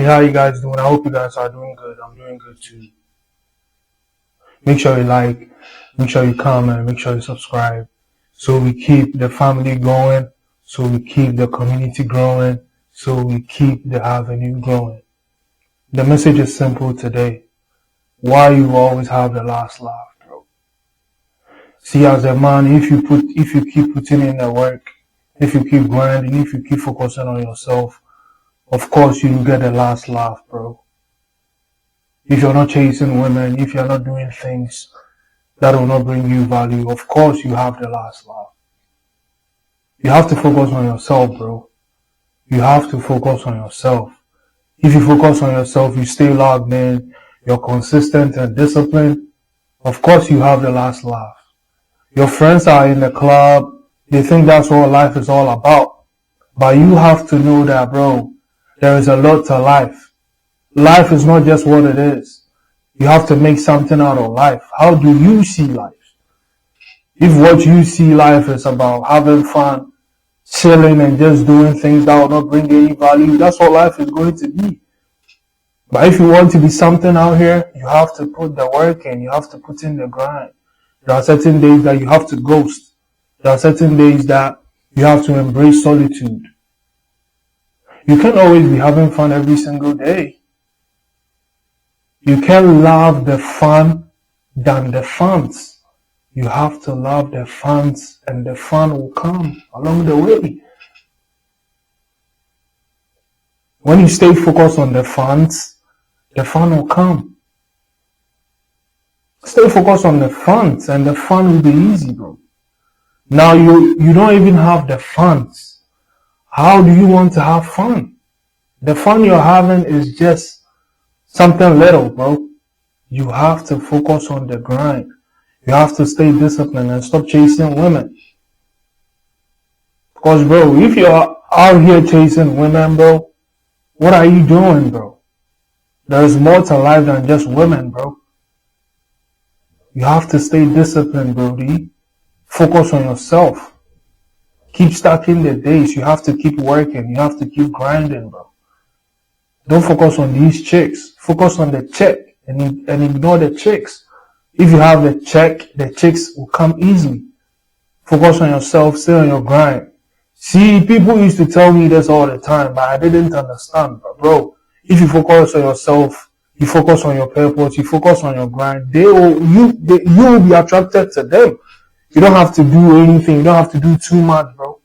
How you guys doing? I hope you guys are doing good. I'm doing good too. Make sure you like, make sure you comment, make sure you subscribe, so we keep the family going, so we keep the community growing, so we keep the avenue growing. The message is simple today. Why you always have the last laugh, bro? See, as a man, if you keep putting in the work, if you keep grinding, if you keep focusing on yourself, of course you will get the last laugh, bro. If you're not chasing women, if you're not doing things that will not bring you value, of course you have the last laugh. You have to focus on yourself, bro. You have to focus on yourself. If you focus on yourself, you stay logged in, you're consistent and disciplined, of course you have the last laugh. Your friends are in the club, they think that's what life is all about. But you have to know that, bro, there is a lot to life. Life is not just what it is. You have to make something out of life. How do you see life? If what you see life is about having fun, chilling and just doing things that will not bring any value, that's what life is going to be. But if you want to be something out here, you have to put the work in. You have to put in the grind. There are certain days that you have to ghost. There are certain days that you have to embrace solitude. You can't always be having fun every single day. You can't love the fun than the funds. You have to love the funds, and the fun will come along the way. When you stay focused on the funds, the fun will come. Stay focused on the funds and the fun will be easy, bro. Now you don't even have the funds. How do you want to have fun? The fun you're having is just something little, bro. You have to focus on the grind. You have to stay disciplined and stop chasing women. Because, bro, if you're out here chasing women, bro, what are you doing, bro? There's more to life than just women, bro. You have to stay disciplined, Brody. Focus on yourself. Keep stacking the days. You have to keep working. You have to keep grinding, bro. Don't focus on these chicks. Focus on the check and ignore the chicks. If you have the check, the chicks will come easily. Focus on yourself. Stay on your grind. See, people used to tell me this all the time, but I didn't understand. But bro, if you focus on yourself, you focus on your purpose, you focus on your grind, you will be attracted to them. You don't have to do anything. You don't have to do too much, bro.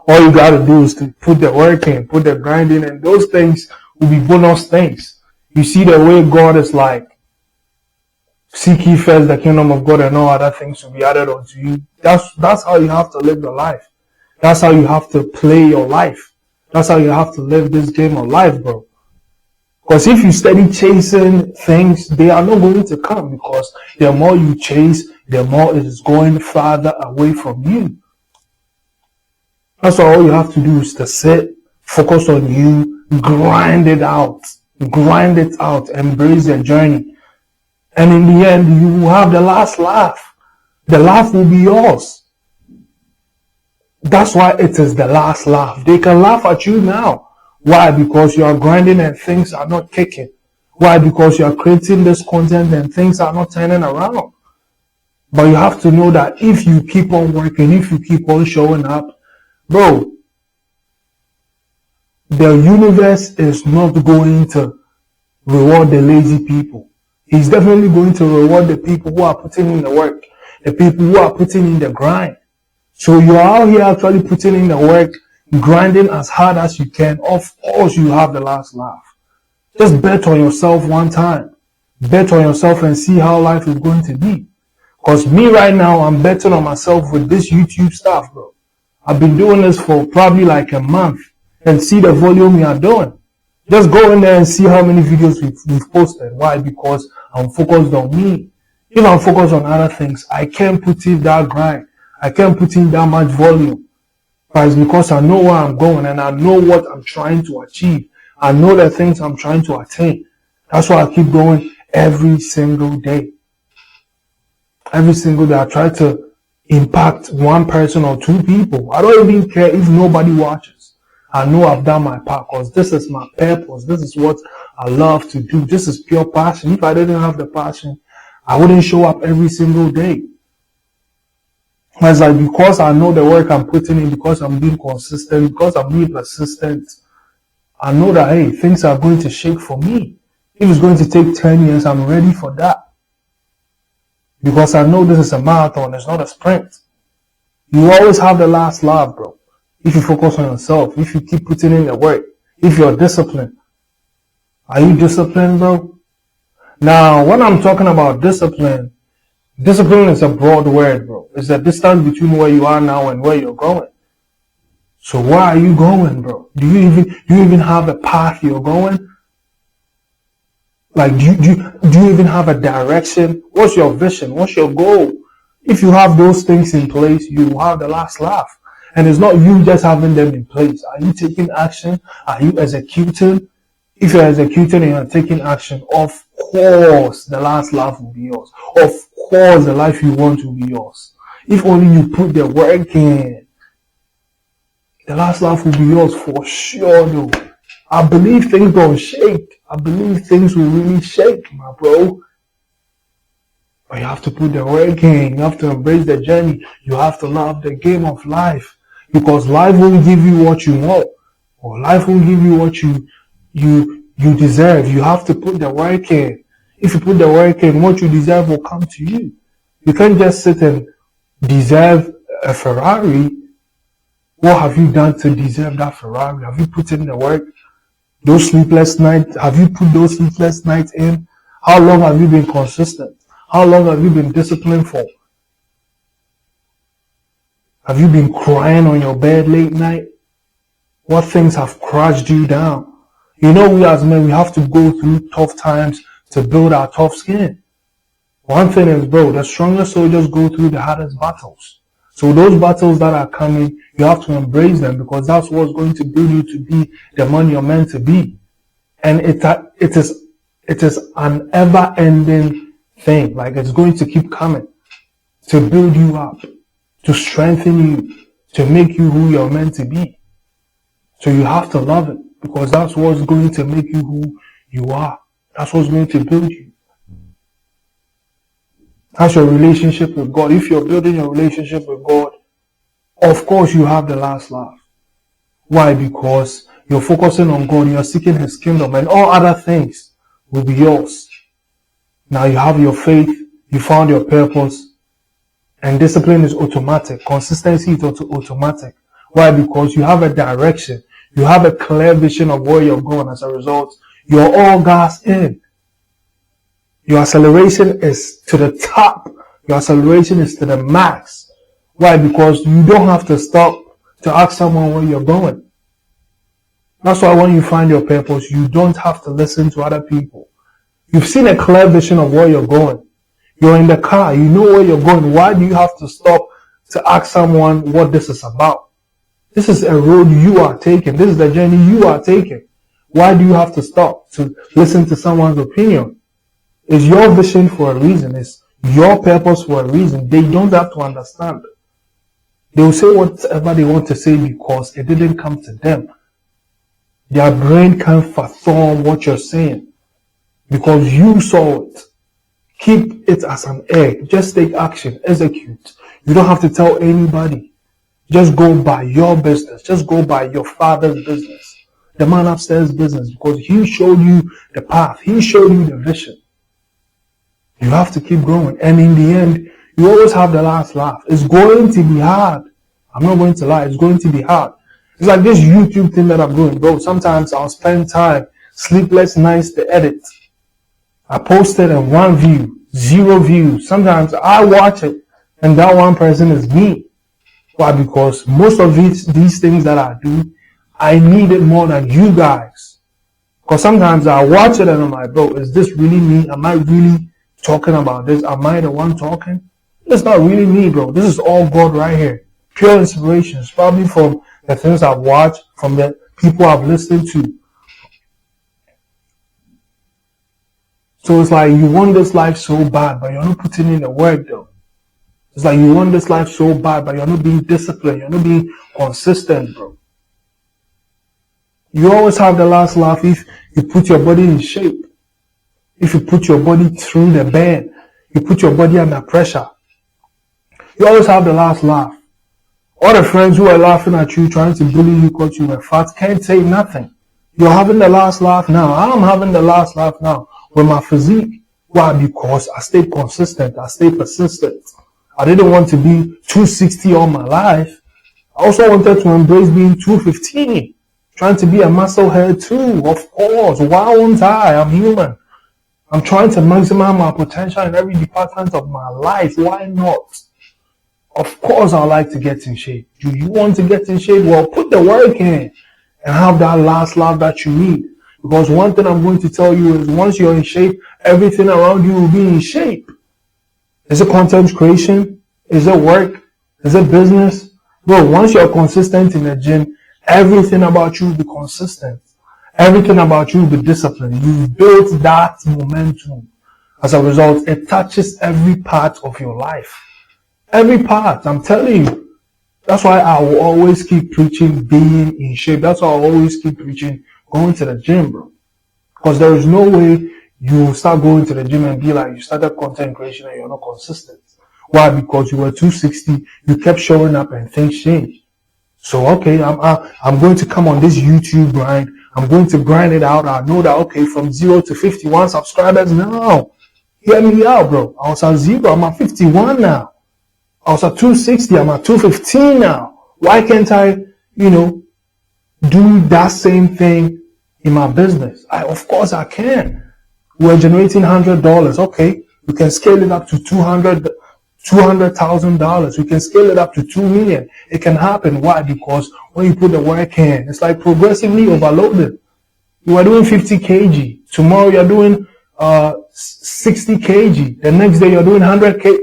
All you gotta do is to put the work in, put the grind in, and those things will be bonus things. You see the way God is like, seek ye first the kingdom of God and all other things will be added unto you. That's how you have to live your life. That's how you have to play your life. That's how you have to live this game of life, bro. Because if you steady chasing things, they are not going to come, because the more you chase, the more it is going farther away from you. That's why all you have to do is to sit, focus on you, grind it out, embrace the journey. And in the end, you will have the last laugh. The laugh will be yours. That's why it is the last laugh. They can laugh at you now. Why? Because you are grinding and things are not kicking. Why? Because you are creating this content and things are not turning around. But you have to know that if you keep on working, if you keep on showing up, bro, the universe is not going to reward the lazy people. He's definitely going to reward the people who are putting in the work, the people who are putting in the grind. So you're out here actually putting in the work, grinding as hard as you can. Of course you have the last laugh. Just bet on yourself one time. Bet on yourself and see how life is going to be. Because me right now, I'm betting on myself with this YouTube stuff, bro. I've been doing this for probably like a month, and see the volume we are doing. Just go in there and see how many videos we've posted. Why? Because I'm focused on me. If I'm focused on other things, I can't put in that grind. I can't put in that much volume. But it's because I know where I'm going and I know what I'm trying to achieve. I know the things I'm trying to attain. That's why I keep going every single day. Every single day I try to impact one person or two people. I don't even care if nobody watches. I know I've done my part because this is my purpose. This is what I love to do. This is pure passion. If I didn't have the passion, I wouldn't show up every single day. It's like, because I know the work I'm putting in, because I'm being consistent, because I'm being persistent, I know that, hey, things are going to shake for me. If it's going to take 10 years, I'm ready for that. Because I know this is a marathon, it's not a sprint. You always have the last laugh, bro. If you focus on yourself, if you keep putting in the work, if you're disciplined. Are you disciplined, bro? Now, when I'm talking about discipline is a broad word, bro. It's the distance between where you are now and where you're going. So where are you going, bro? Do you even have a path you're going? Like, do you even have a direction? What's your vision? What's your goal? If you have those things in place, you will have the last laugh. And it's not you just having them in place. Are you taking action? Are you executing? If you're executing and you're taking action, of course, the last laugh will be yours. Of course, the life you want will be yours. If only you put the work in, the last laugh will be yours for sure, though. I believe things don't shake. I believe things will really shake, my bro. But you have to put the work in. You have to embrace the journey. You have to love the game of life. Because life won't give you what you want. Or life won't give you what you deserve. You have to put the work in. If you put the work in, what you deserve will come to you. You can't just sit and deserve a Ferrari. What have you done to deserve that Ferrari? Have you put in the work? Those sleepless nights, have you put those sleepless nights in? How long have you been consistent? How long have you been disciplined for? Have you been crying on your bed late night? What things have crushed you down? You know, we as men, we have to go through tough times to build our tough skin. One thing is, bro, the strongest soldiers go through the hardest battles. So those battles that are coming, you have to embrace them because that's what's going to build you to be the man you're meant to be. And it is an ever-ending thing. Like, it's going to keep coming to build you up, to strengthen you, to make you who you're meant to be. So you have to love it because that's what's going to make you who you are. That's what's going to build you. That's your relationship with God. If you're building your relationship with God, of course you have the last laugh. Why? Because you're focusing on God, you're seeking His kingdom, and all other things will be yours. Now you have your faith, you found your purpose, and discipline is automatic. Consistency is automatic. Why? Because you have a direction. You have a clear vision of where you're going. As a result, you're all gas in. Your acceleration is to the top. Your acceleration is to the max. Why? Because you don't have to stop to ask someone where you're going. That's why when you find your purpose, you don't have to listen to other people. You've seen a clear vision of where you're going. You're in the car. You know where you're going. Why do you have to stop to ask someone what this is about? This is a road you are taking. This is the journey you are taking. Why do you have to stop to listen to someone's opinion? It's your vision for a reason. It's your purpose for a reason. They don't have to understand. They will say whatever they want to say because it didn't come to them. Their brain can't fathom what you're saying because you saw it. Keep it as an egg. Just take action. Execute. You don't have to tell anybody. Just go by your business. Just go by your father's business. The man upstairs business because he showed you the path. He showed you the vision. You have to keep growing. And in the end, you always have the last laugh. It's going to be hard. I'm not going to lie. It's going to be hard. It's like this YouTube thing that I'm doing, bro. Sometimes I'll spend time, sleepless nights to edit. I posted and 1 view, 0 views. Sometimes I watch it and that one person is me. Why? Because most of these things that I do, I need it more than you guys. Because sometimes I watch it and I'm like, bro, is this really me? Am I really talking about this? Am I the one talking? It's not really me, bro. This is all God right here. Pure inspirations, probably from the things I've watched, from the people I've listened to. So it's like you want this life so bad, but you're not putting in the work, though. It's like you want this life so bad, but you're not being disciplined. You're not being consistent, bro. You always have the last laugh if you put your body in shape. If you put your body through the bed, you put your body under pressure. You always have the last laugh. All the friends who are laughing at you, trying to bully you because you were fat, can't say nothing. You're having the last laugh now. I'm having the last laugh now with my physique. Why? Because I stayed consistent. I stayed persistent. I didn't want to be 260 all my life. I also wanted to embrace being 215. Trying to be a musclehead too. Of course. Why won't I? I'm human. I'm trying to maximize my potential in every department of my life. Why not? Of course, I like to get in shape. Do you want to get in shape? Well, put the work in and have that last laugh that you need. Because one thing I'm going to tell you is once you're in shape, everything around you will be in shape. Is it content creation? Is it work? Is it business? Bro, once you're consistent in the gym, everything about you will be consistent. Everything about you will be disciplined. You've built that momentum. As a result, it touches every part of your life. Every part, I'm telling you. That's why I will always keep preaching being in shape. That's why I always keep preaching going to the gym, bro. Because there is no way you start going to the gym and be like, you started content creation and you're not consistent. Why? Because you were 260, you kept showing up and things changed. So, okay, I'm going to come on this YouTube grind. I'm going to grind it out. I know that, okay, from 0 to 51 subscribers now. Hear me out, bro. I was at 0, I'm at 51 now. I was at 260, I'm at 215 now. Why can't I, do that same thing in my business? Of course I can. We're generating $100. Okay, we can scale it up to $200,000. We can scale it up to 2 million. It can happen. Why? Because when you put the work in, it's like progressively overloaded. You are doing 50 kg. Tomorrow you're doing 60 kg. The next day you're doing 100 kg.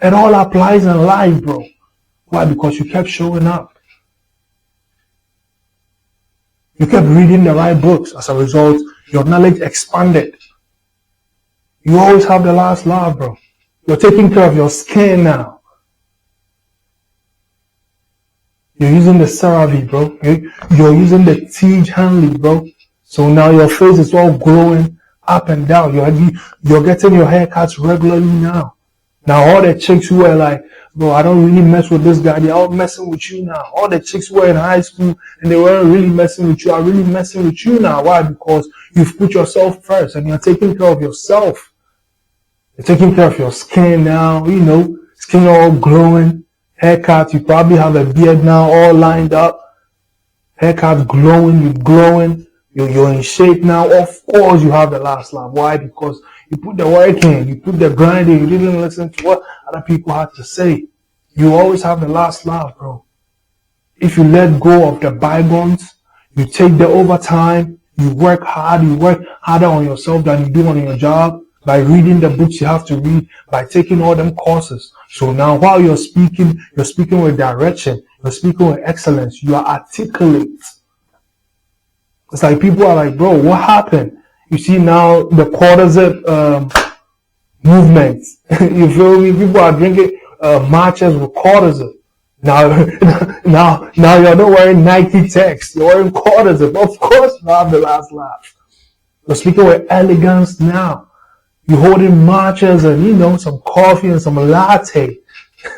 It all applies in life, bro. Why? Because you kept showing up. You kept reading the right books. As a result, your knowledge expanded. You always have the last laugh, bro. You're taking care of your skin now. You're using the CeraVe, bro. You're using the Tige Hanley, bro. So now your face is all glowing up and down. You're getting your haircuts regularly now. Now all the chicks who are like, bro, I don't really mess with this guy, they're all messing with you now. All the chicks who were in high school and they weren't really messing with you are really messing with you now. Why? Because you've put yourself first and you're taking care of yourself. You're taking care of your skin now, skin all glowing, haircut, you probably have a beard now all lined up. Haircut glowing, you're glowing, you're in shape now. Of course you have the last laugh. Why? Because you put the work in, you put the grind in, you didn't listen to what other people had to say. You always have the last laugh, bro. If you let go of the bygones, you take the overtime, you work hard, you work harder on yourself than you do on your job by reading the books you have to read, by taking all them courses. So now while you're speaking with direction, you're speaking with excellence, you are articulate. It's like people are like, bro, what happened? You see now the quarter-zip movement. You feel me? People are drinking matches with quarter-zip. Now you're not wearing Nike Techs. You're wearing quarter-zip. Of course you have the last laugh. You're speaking with elegance now. You're holding matches and, some coffee and some latte.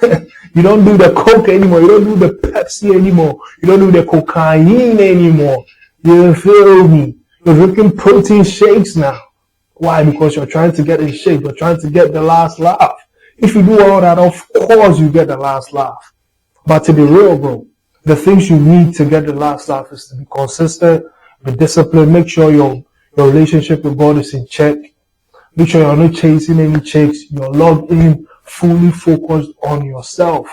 You don't do the Coke anymore. You don't do the Pepsi anymore. You don't do the cocaine anymore. You feel me? You're drinking protein shakes now. Why? Because you're trying to get in shape. You're trying to get the last laugh. If you do all that, of course you get the last laugh. But to be real, bro, the things you need to get the last laugh is to be consistent, be disciplined, make sure your relationship with God is in check. Make sure you're not chasing any chicks. You're logged in, fully focused on yourself.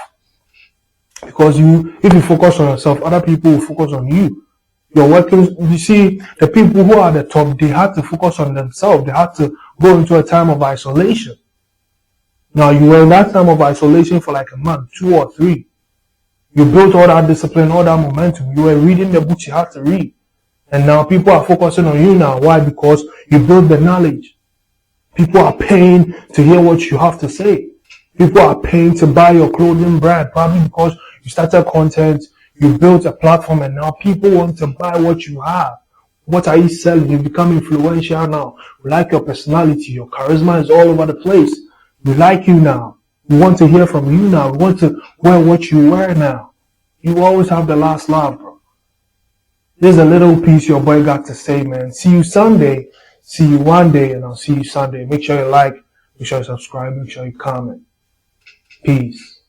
Because if you focus on yourself, other people will focus on you. You're working, you see, the people who are at the top, they had to focus on themselves. They had to go into a time of isolation. Now, you were in that time of isolation for like a month, 2 or 3. You built all that discipline, all that momentum. You were reading the books you had to read. And now people are focusing on you now. Why? Because you built the knowledge. People are paying to hear what you have to say. People are paying to buy your clothing brand, probably because you started content, You built a platform and now people want to buy what you have. What are you selling? You become influential now. We like your personality. Your charisma is all over the place. We like you now. We want to hear from you now. We want to wear what you wear now. You always have the last laugh, bro. There's a little piece your boy got to say, man. See you Sunday. See you one day, and I'll see you Sunday. Make sure you like. Make sure you subscribe. Make sure you comment. Peace.